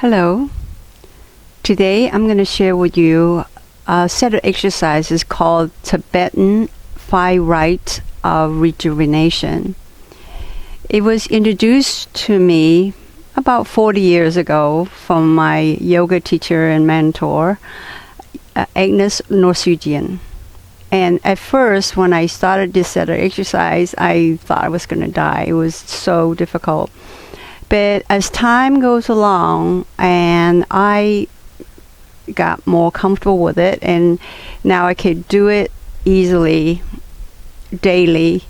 Hello. Today I'm going to share with you a set of exercises called Tibetan 5 Rites of Rejuvenation. It was introduced to me about 40 years ago from my yoga teacher and mentor, Agnes Norsugian. And at first, when I started this set of exercise, I thought I was going to die. It was so difficult. But as time goes along and I got more comfortable with it, and now I can do it easily daily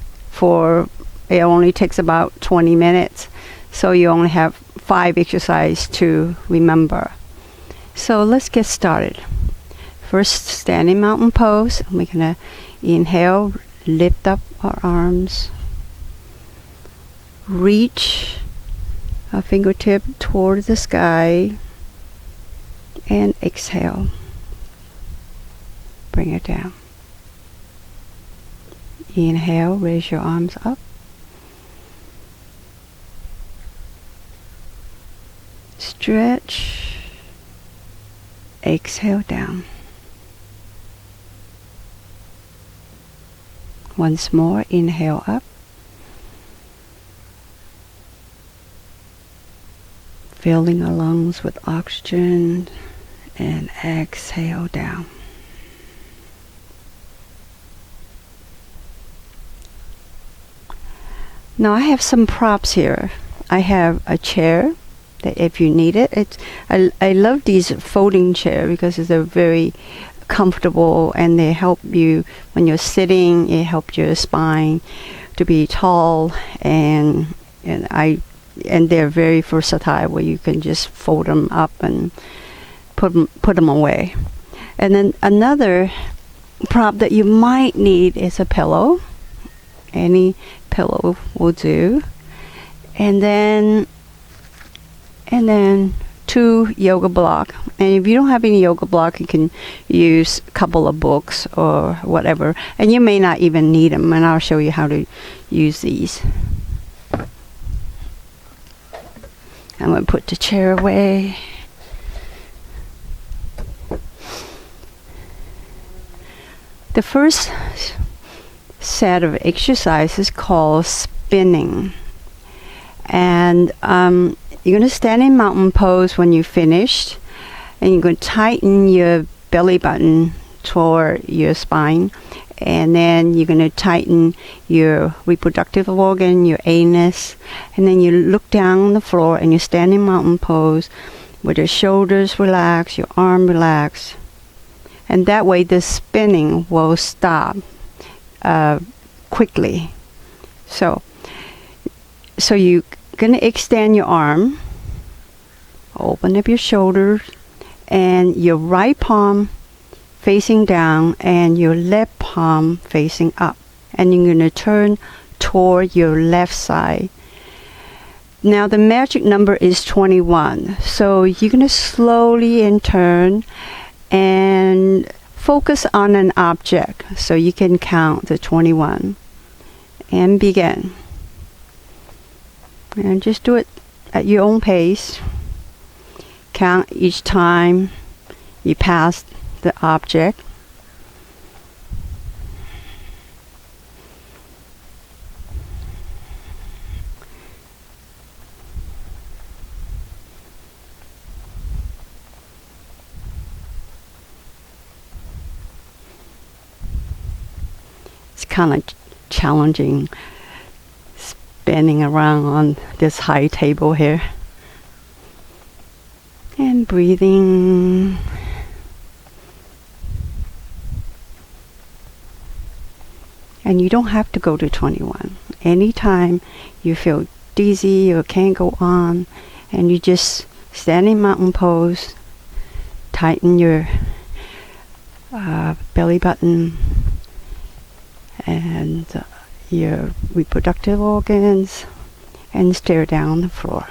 it only takes about 20 minutes. So you only have 5 exercises to remember. So let's get started. First, standing mountain pose. We're going to inhale, lift up our arms, reach a fingertip toward the sky, and exhale. Bring it down. Inhale, raise your arms up. Stretch. Exhale down. Once more, inhale up. Filling our lungs with oxygen, and exhale down. Now I have some props here. I have a chair that if you need it, I love these folding chairs because they're very comfortable and they help you when you're sitting. It helps your spine to be tall, and they're very versatile where you can just fold them up and put them away. And then another prop that you might need is a pillow. Any pillow will do. And then 2 yoga block. And if you don't have any yoga block, you can use a couple of books or whatever. And you may not even need them, and I'll show you how to use these. I'm going to put the chair away. The first set of exercises called spinning. And you're going to stand in mountain pose when you're finished. And you're going to tighten your belly button toward your spine. And then you're going to tighten your reproductive organ, your anus. And then you look down on the floor and you stand in mountain pose with your shoulders relaxed, your arm relaxed. And that way the spinning will stop quickly. So you're going to extend your arm, open up your shoulders, and your right palm facing down and your left palm facing up. And you're going to turn toward your left side. Now the magic number is 21. So you're going to slowly and turn and focus on an object so you can count the 21. And begin. And just do it at your own pace. Count each time you pass the object. It's kind of challenging spinning around on this high table here. And breathing. And you don't have to go to 21. Anytime you feel dizzy or can't go on, and you just stand in mountain pose, tighten your belly button and your reproductive organs, and stare down the floor.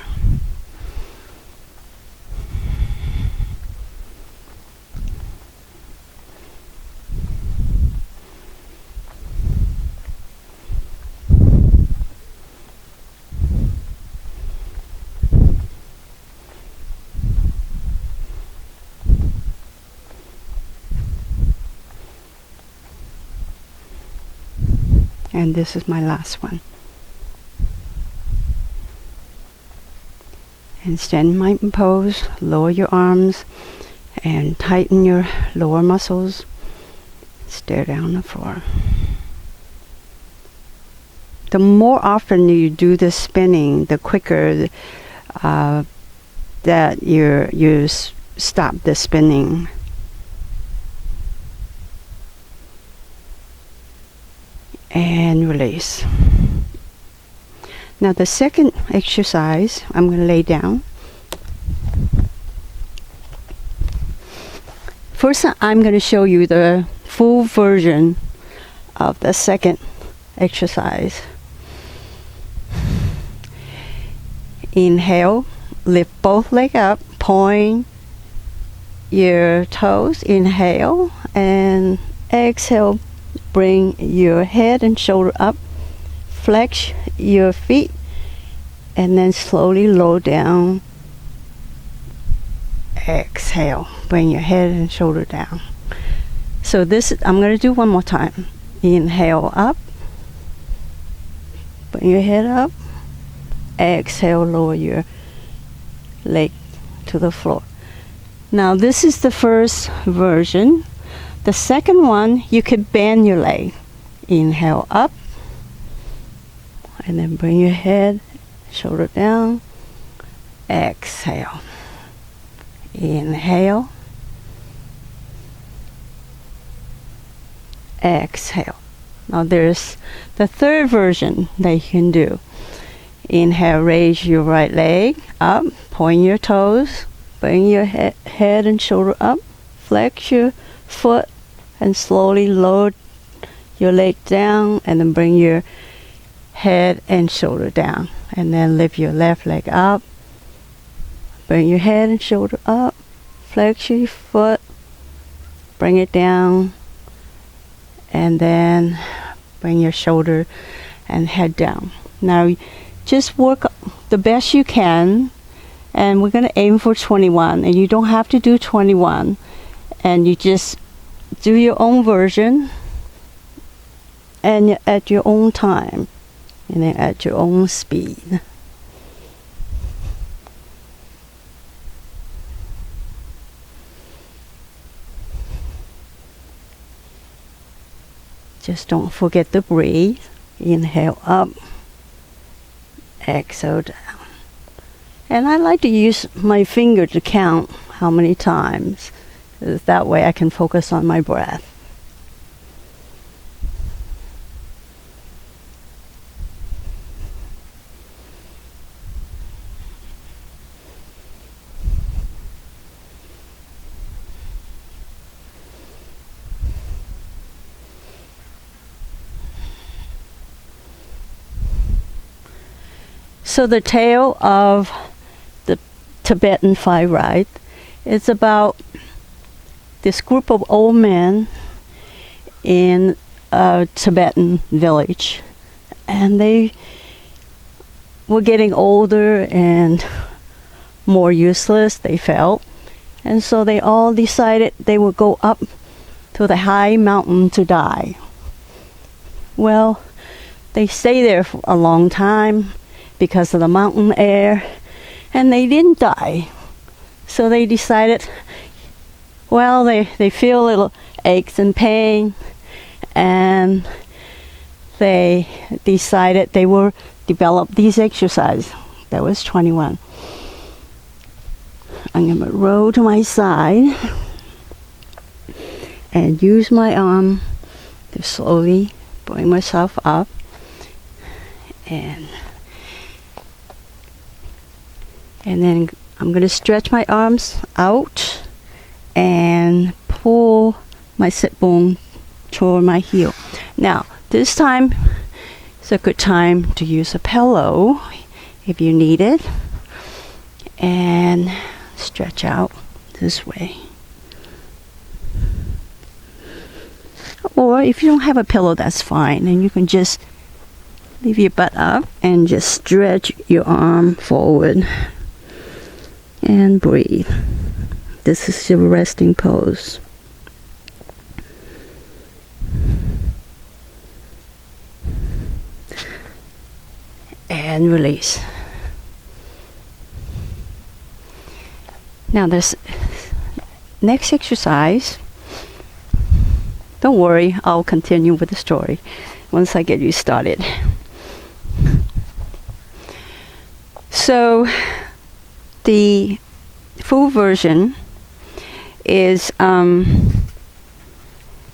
And this is my last one. And stand in mountain pose, lower your arms, and tighten your lower muscles. Stare down the floor. The more often you do this spinning, the quicker that you stop the spinning. And release. Now the second exercise, I'm going to lay down. First, I'm going to show you the full version of the second exercise. Inhale, lift both legs up, point your toes. Inhale and exhale. Bring your head and shoulder up. Flex your feet and then slowly lower down. Exhale. Bring your head and shoulder down. So this, I'm going to do one more time. Inhale up. Bring your head up. Exhale, lower your leg to the floor. Now this is the first version. The second one, you could bend your leg. Inhale up. And then bring your head, shoulder down. Exhale. Inhale. Exhale. Now there's the third version that you can do. Inhale, raise your right leg up, point your toes, bring your head and shoulder up, flex your foot, and slowly lower your leg down, and then bring your head and shoulder down. And then lift your left leg up, bring your head and shoulder up, flex your foot, bring it down, and then bring your shoulder and head down. Now just work the best you can, and we're going to aim for 21, and you don't have to do 21, and you just do your own version and at your own time and then at your own speed. Just don't forget to breathe. Inhale up, exhale down. And I like to use my finger to count how many times. That way I can focus on my breath. So the tale of the Tibetan 5 Rites is about this group of old men in a Tibetan village, and they were getting older and more useless, they felt, and so they all decided they would go up to the high mountain to die. Well, they stayed there for a long time because of the mountain air, and they didn't die. So they decided, well, they feel little aches and pain, and they decided they will develop these exercises. That was 21. I'm going to roll to my side and use my arm to slowly bring myself up, and then I'm going to stretch my arms out and pull my sit bone toward my heel. Now, this time is a good time to use a pillow if you need it, and stretch out this way. Or if you don't have a pillow, that's fine, and you can just leave your butt up and just stretch your arm forward and breathe. This is your resting pose. and release. Now this next exercise, don't worry, I'll continue with the story once I get you started. So the full version is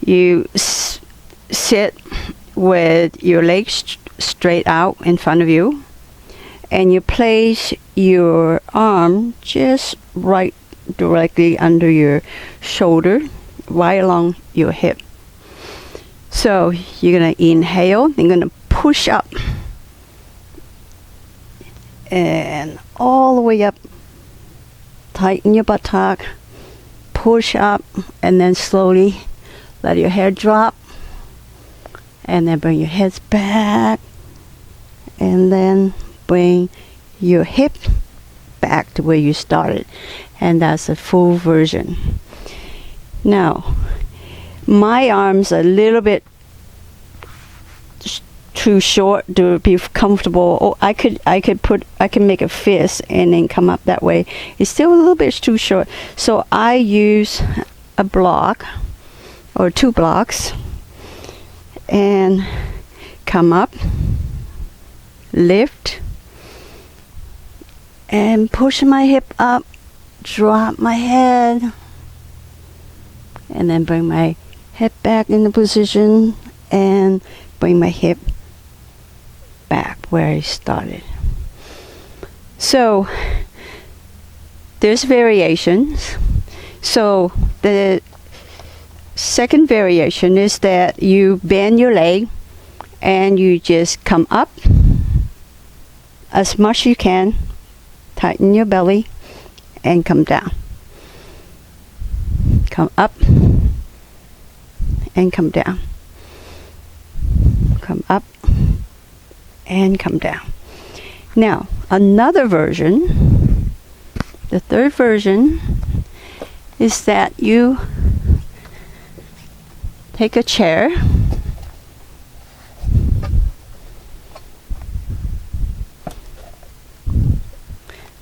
you sit with your legs straight out in front of you, and you place your arm just right directly under your shoulder, right along your hip. So you're going to inhale, you're going to push up and all the way up. Tighten your buttock, push up, and then slowly let your head drop, and then bring your heads back, and then bring your hip back to where you started. And that's a full version. Now, my arms are a little bit too short to be comfortable. Oh, I can make a fist and then come up that way. It's still a little bit too short. So I use a block or 2 blocks and come up, lift, and push my hip up, drop my head, and then bring my head back into position and bring my hip back where I started. So there's variations. So the second variation is that you bend your leg and you just come up as much as you can, tighten your belly, and come down. Come up and come down. Come up and come down. Now, another version, the third version, is that you take a chair,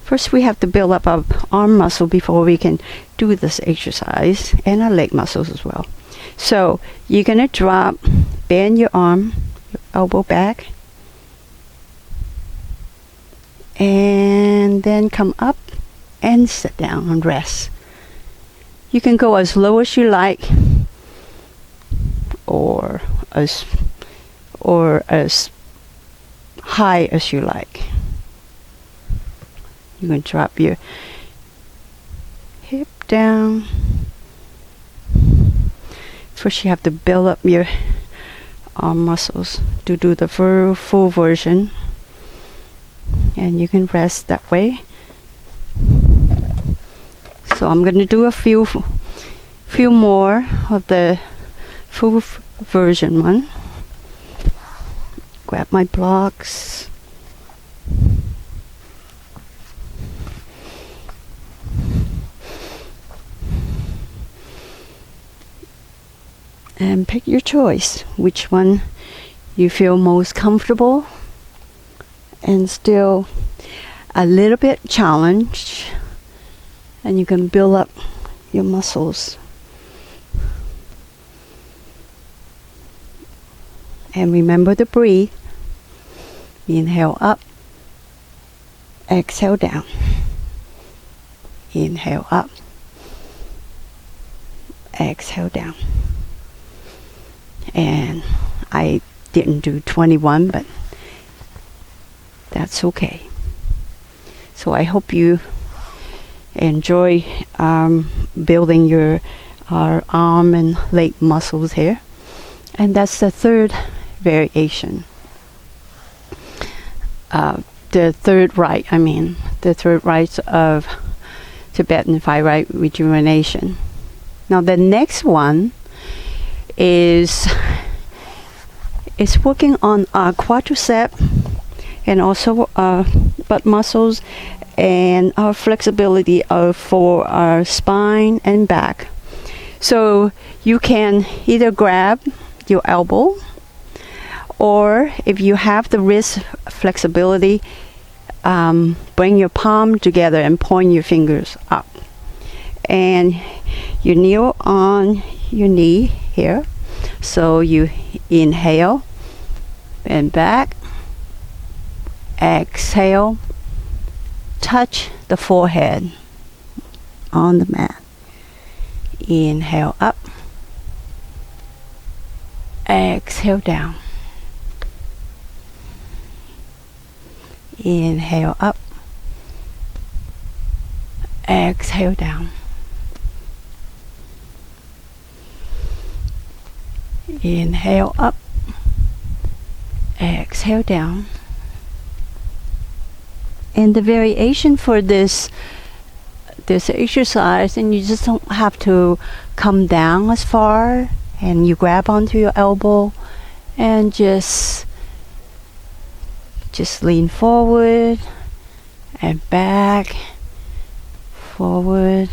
first we have to build up our arm muscle before we can do this exercise, and our leg muscles as well. So you're going to drop, bend your arm, your elbow back, and then come up and sit down and rest. You can go as low as you like, or as high as you like. You can drop your hip down. First you have to build up your arm muscles to do the full version, and you can rest that way. So I'm going to do a few more of the full version one. Grab my blocks. And pick your choice, which one you feel most comfortable and still a little bit challenged, and you can build up your muscles. And remember to breathe. Inhale up, exhale down. Inhale up, exhale down. And I didn't do 21, but that's okay. So I hope you enjoy building your arm and leg muscles here. And that's the third variation. The third rite of Tibetan 5 Rite Rejuvenation. Now the next one is working on our quadricep and also butt muscles and our flexibility for our spine and back. So you can either grab your elbow Or if you have the wrist flexibility, bring your palm together and point your fingers up. And you kneel on your knee here. So you inhale, bend back, exhale, touch the forehead on the mat. Inhale up, exhale down. Inhale up, exhale down. Inhale up, exhale down. And the variation for this exercise, and you just don't have to come down as far, and you grab onto your elbow and just lean forward and back, forward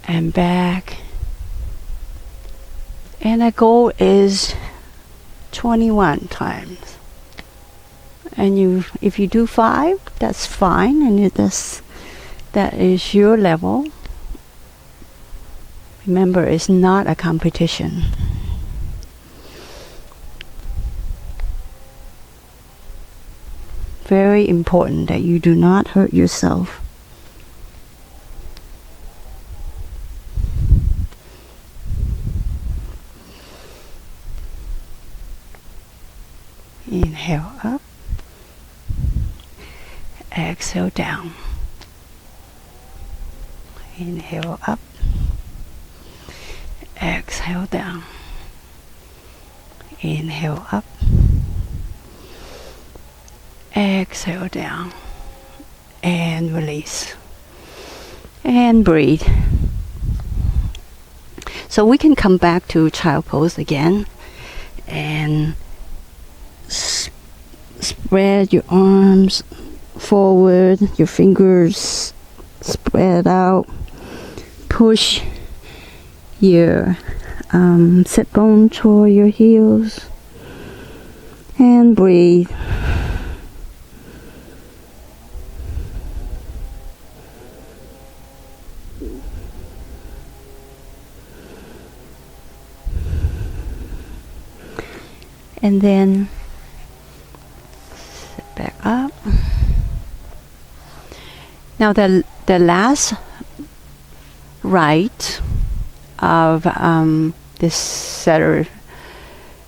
and back. And the goal is 21 times. And if you do 5, that's fine, and that is your level. Remember, it's not a competition. Very important that you do not hurt yourself. Inhale up, exhale down. Inhale up, exhale down. Inhale up, exhale down, and release. And breathe. So we can come back to child pose again, and spread your arms forward, your fingers spread out. Push your sit bone toward your heels, and breathe. And then sit back up. Now the last rite of this setter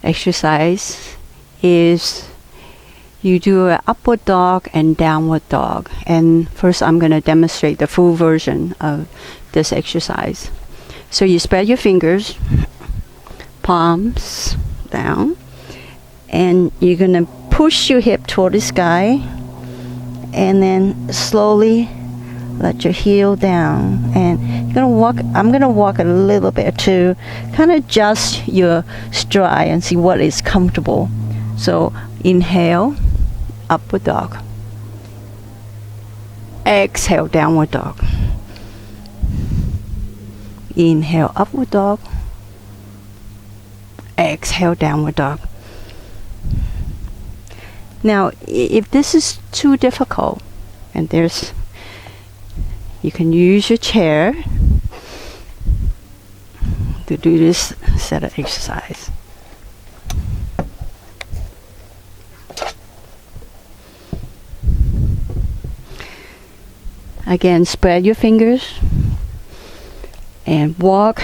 exercise is you do an upward dog and downward dog. And first I'm going to demonstrate the full version of this exercise. So you spread your fingers, palms down, and you're going to push your hip toward the sky, and then slowly let your heel down. And I'm going to walk a little bit to kind of adjust your stride and see what is comfortable. So inhale, upward dog. Exhale, downward dog. Inhale, upward dog. Exhale, downward dog. Now, if this is too difficult, and you can use your chair to do this set of exercise. Again, spread your fingers and walk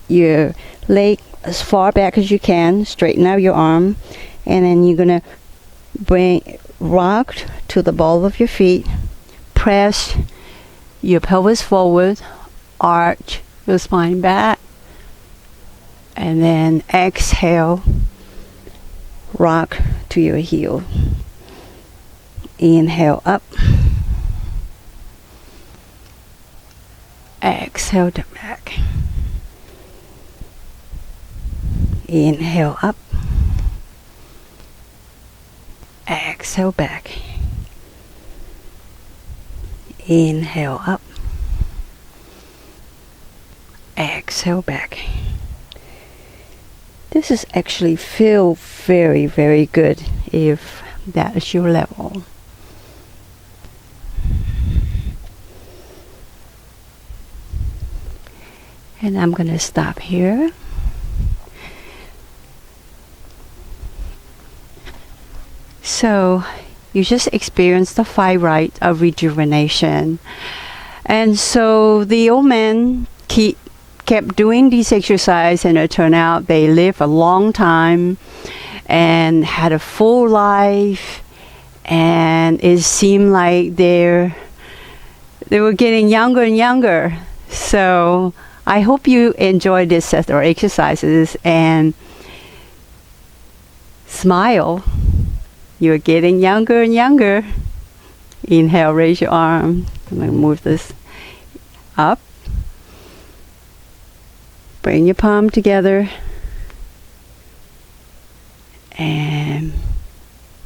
your leg as far back as you can. Straighten out your arm, and then you're going to rock to the ball of your feet. Press your pelvis forward, arch your spine back, and then exhale, rock to your heel. Inhale up, exhale to back. Inhale up, exhale back. Inhale up, exhale back. this is actually feel very, very good if that is your level. And I'm going to stop here. So you just experienced the 5 rites of rejuvenation. And so the old man kept doing these exercises, and it turned out they lived a long time and had a full life, and it seemed like they were getting younger and younger. So I hope you enjoy this set of exercises and smile. You're getting younger and younger. Inhale, raise your arm. I'm going to move this up. Bring your palm together. And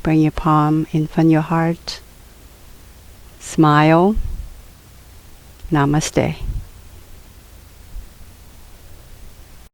bring your palm in front of your heart. Smile. Namaste.